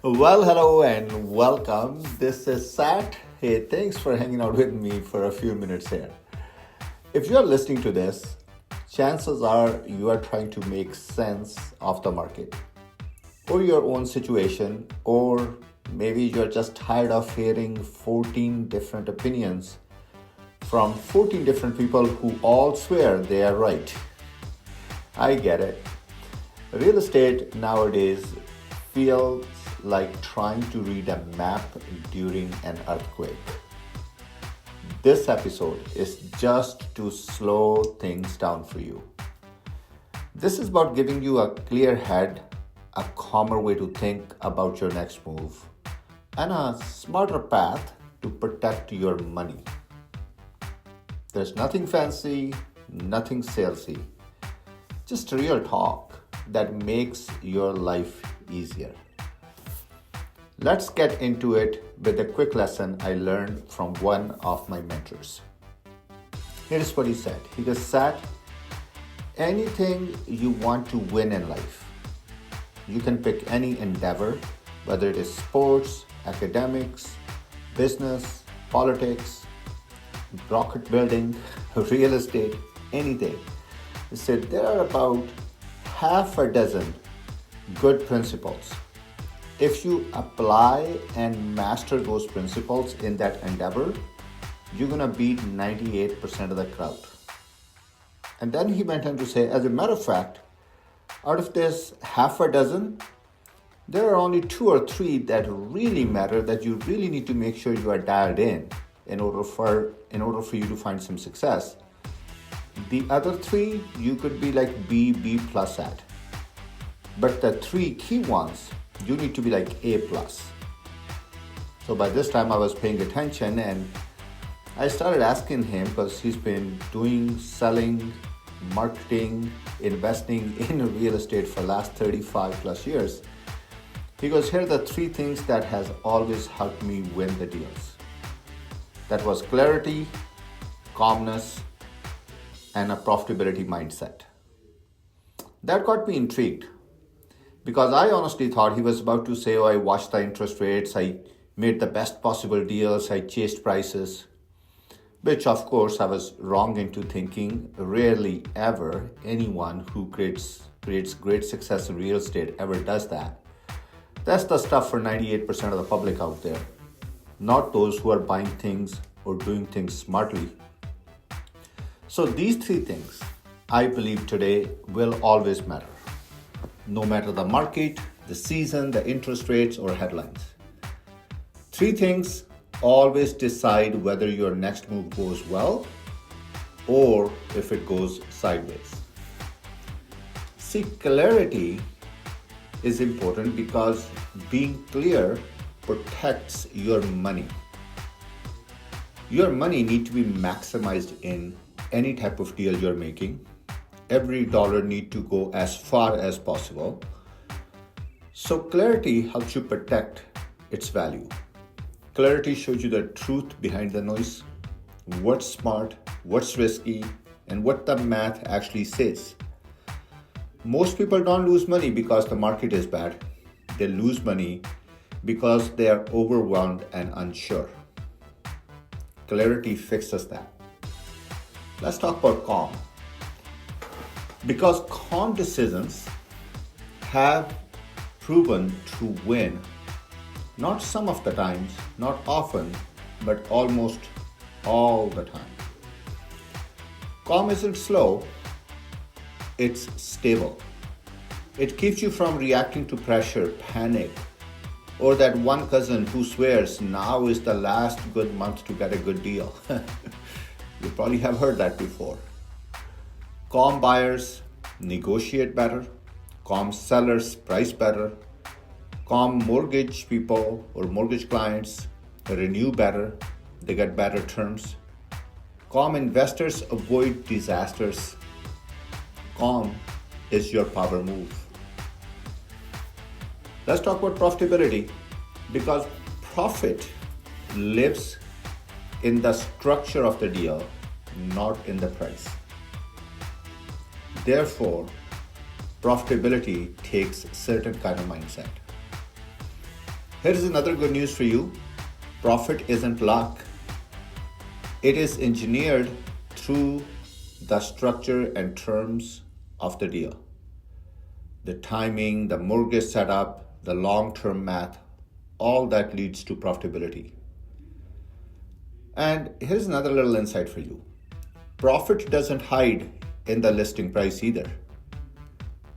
Well, hello and welcome. This is Sat. Hey, thanks for hanging out with me for a few minutes here. If you're listening to this, chances are you are trying to make sense of the market or your own situation, or maybe you're just tired of hearing 14 different opinions from 14 different people who all swear they are right. I get it. Real estate nowadays feels like trying to read a map during an earthquake. This episode is just to slow things down for you. This is about giving you a clear head, a calmer way to think about your next move, and a smarter path to protect your money. There's nothing fancy, nothing salesy, just real talk that makes your life easier. Let's get into it with a quick lesson I learned from one of my mentors. Here's what he said. He just said, anything you want to win in life, you can pick any endeavor, whether it is sports, academics, business, politics, rocket building, real estate, anything. He said there are about half a dozen good principles. If you apply and master those principles in that endeavor, you're gonna beat 98% of the crowd. And then he went on to say, as a matter of fact, out of this half a dozen, there are only two or three that really matter, that you really need to make sure you are dialed in order for you to find some success. The other three you could be like B plus at. But the three key ones, you need to be like A plus. So by this time I was paying attention and I started asking him, because he's been doing selling, marketing, investing in real estate for the last 35 plus years. He goes, here are the three things that has always helped me win the deals. That was clarity, calmness, and a profitability mindset. That got me intrigued, because I honestly thought he was about to say, oh, I watched the interest rates, I made the best possible deals, I chased prices, which of course I was wrong into thinking. Rarely ever anyone who creates great success in real estate ever does that. That's the stuff for 98% of the public out there, not those who are buying things or doing things smartly. So these three things, I believe today, will always matter. No matter the market, the season, the interest rates, or headlines. Three things always decide whether your next move goes well or if it goes sideways. See, clarity is important because being clear protects your money. Your money needs to be maximized in any type of deal you're making. Every dollar needs to go as far as possible. So clarity helps you protect its value. Clarity shows you the truth behind the noise, what's smart, what's risky, and what the math actually says. Most people don't lose money because the market is bad. They lose money because they are overwhelmed and unsure. Clarity fixes that. Let's talk about calm. Because calm decisions have proven to win, not some of the times, not often, but almost all the time. Calm isn't slow, it's stable. It keeps you from reacting to pressure, panic, or that one cousin who swears now is the last good month to get a good deal. You probably have heard that before. Calm buyers negotiate better. Calm sellers price better. Calm mortgage people or mortgage clients renew better. They get better terms. Calm investors avoid disasters. Calm is your power move. Let's talk about profitability, because profit lives in the structure of the deal, not in the price. Therefore, profitability takes certain kind of mindset. Here's another good news for you. Profit isn't luck. It is engineered through the structure and terms of the deal. The timing, the mortgage setup, the long-term math, all that leads to profitability. And here's another little insight for you. Profit doesn't hide in the listing price either.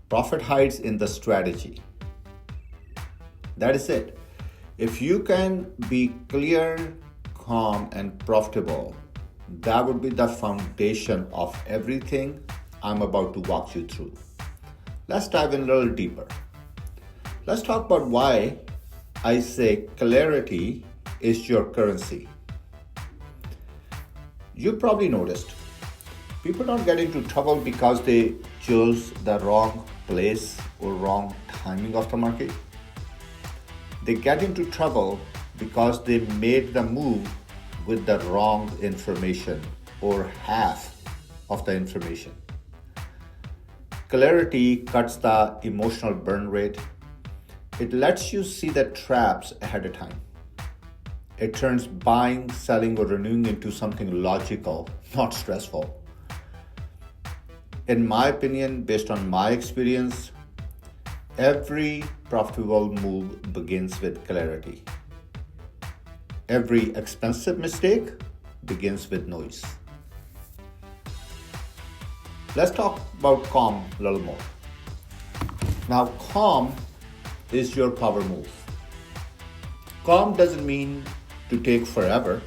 Profit hides in the strategy. That is it. If you can be clear, calm, and profitable, that would be the foundation of everything I'm about to walk you through. Let's dive in a little deeper. Let's talk about why I say clarity is your currency. You probably noticed people don't get into trouble because they chose the wrong place or wrong timing of the market. They get into trouble because they made the move with the wrong information or half of the information. Clarity cuts the emotional burn rate. It lets you see the traps ahead of time. It turns buying, selling, or renewing into something logical, not stressful. In my opinion, based on my experience, every profitable move begins with clarity. Every expensive mistake begins with noise. Let's talk about calm a little more. Now, calm is your power move. Calm doesn't mean to take forever.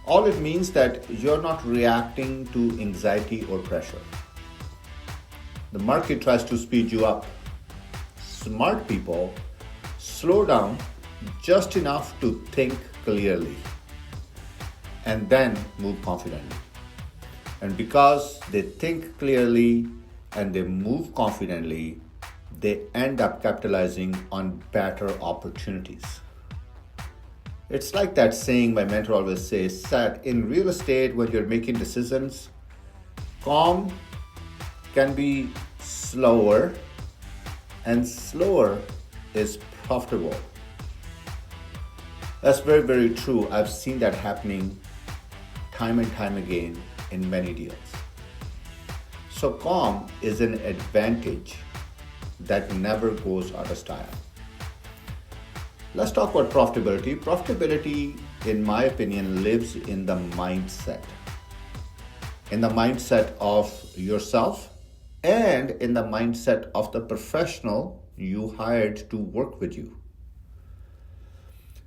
All it means that you're not reacting to anxiety or pressure. The market tries to speed you up. Smart people slow down just enough to think clearly and then move confidently. And because they think clearly and they move confidently, they end up capitalizing on better opportunities. It's like that saying my mentor always says that in real estate, when you're making decisions, calm can be slower, and slower is profitable. That's very, very true. I've seen that happening time and time again in many deals. So calm is an advantage that never goes out of style. Let's talk about profitability. Profitability, in my opinion, lives in the mindset. In the mindset of yourself and in the mindset of the professional you hired to work with you.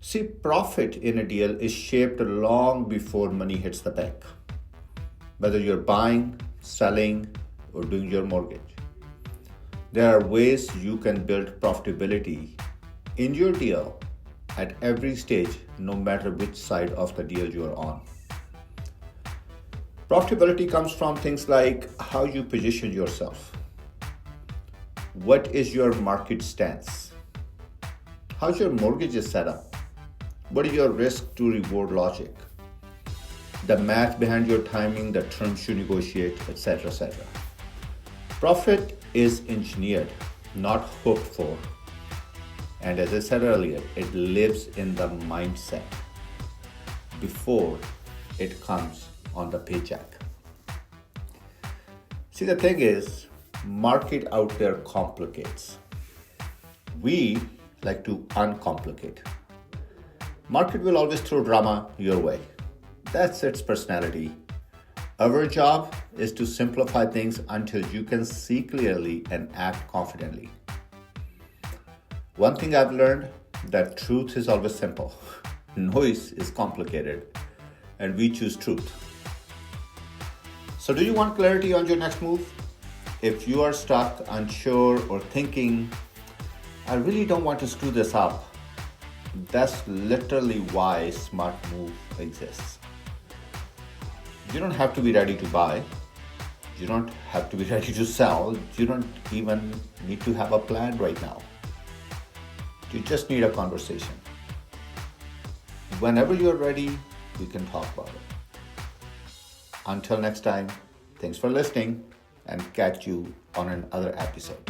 See, profit in a deal is shaped long before money hits the bank. Whether you're buying, selling, or doing your mortgage. There are ways you can build profitability in your deal at every stage, no matter which side of the deal you are on. Profitability comes from things like how you position yourself. What is your market stance? How's your mortgage set up? What is your risk to reward logic? The math behind your timing, the terms you negotiate, etc., etc. Profit is engineered, not hoped for. And as I said earlier, it lives in the mindset before it comes on the paycheck. See, the thing is, market out there complicates. We like to uncomplicate. Market will always throw drama your way. That's its personality. Our job is to simplify things until you can see clearly and act confidently. One thing I've learned, that truth is always simple. Noise is complicated, and we choose truth. So do you want clarity on your next move? If you are stuck, unsure, or thinking, I really don't want to screw this up, that's literally why Smart Move exists. You don't have to be ready to buy. You don't have to be ready to sell. You don't even need to have a plan right now. You just need a conversation. Whenever you're ready, we can talk about it. Until next time, thanks for listening and catch you on another episode.